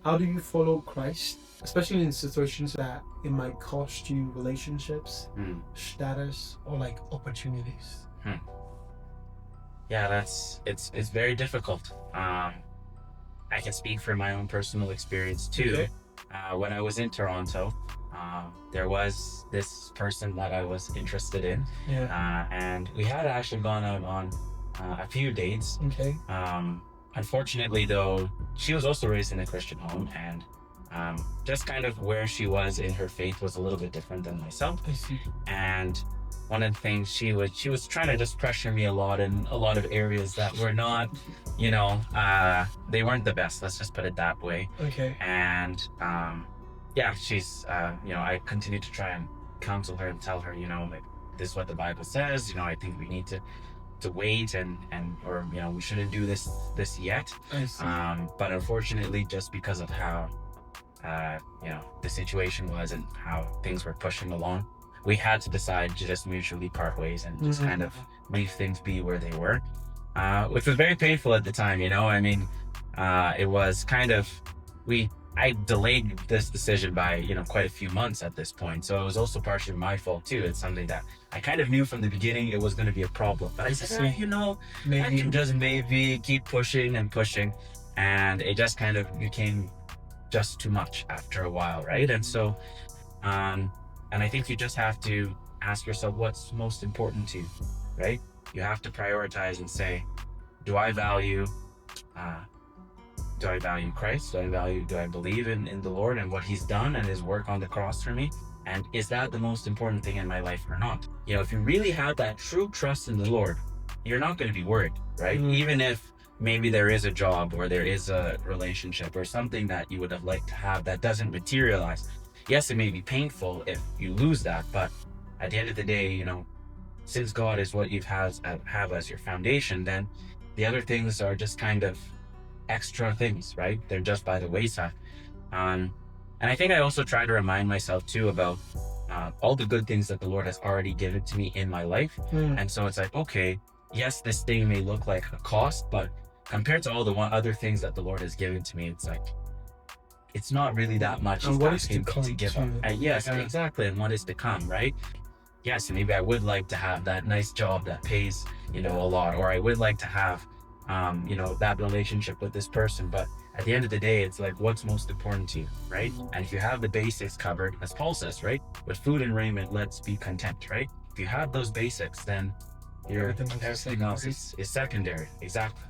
How do you follow Christ, especially in situations that it might cost you relationships, status, or like opportunities? Yeah, it's very difficult. I can speak from my own personal experience too. Okay. When I was in Toronto, there was this person that I was interested in, Yeah. and we had actually gone out on a few dates. Okay. Unfortunately, though, she was also raised in a Christian home, and just kind of where she was in her faith was a little bit different than myself. I see. And one of the things she was trying to just pressure me a lot in a lot of areas that were not, they weren't the best. Let's just put it that way. Okay. And yeah, she's I continue to try and counsel her and tell her, like, this is what the Bible says. I think we need to wait and or we shouldn't do this yet. I see. But unfortunately, just because of how the situation was and how things were pushing along, we had to decide to just mutually part ways and just kind of leave things be where they were, which was very painful at the time. I mean, it was kind of I delayed this decision by quite a few months at this point, so it was also partially my fault too. It's something that I kind of knew from the beginning it was going to be a problem, but I said, I Maybe. can just maybe keep pushing and pushing, and it just kind of became just too much after a while, right? And so and I think you just have to ask yourself what's most important to you, right? You have to prioritize and say, do I value uh, Christ? Do I believe in the Lord and what he's done and his work on the cross for me? And is that the most important thing in my life or not? If you really have that true trust in the Lord, you're not going to be worried, right? Even if maybe there is a job or there is a relationship or something that you would have liked to have that doesn't materialize. Yes, it may be painful if you lose that, but at the end of the day, since God is what you have as your foundation, then the other things are just kind of extra things, right? They're just by the wayside. And I think I also try to remind myself too about all the good things that the Lord has already given to me in my life. And so it's like, okay, yes, this thing may look like a cost, but compared to all the other things that the Lord has given to me, it's like, it's not really that much. And what is to come to give up. Yes, exactly. And what is to come, right? Yes, maybe I would like to have that nice job that pays, a lot, or I would like to have, that relationship with this person. But at the end of the day, it's like, what's most important to you, right? And if you have the basics covered, as Paul says, right? With food and raiment, let's be content, right? If you have those basics, then everything else is secondary. Exactly.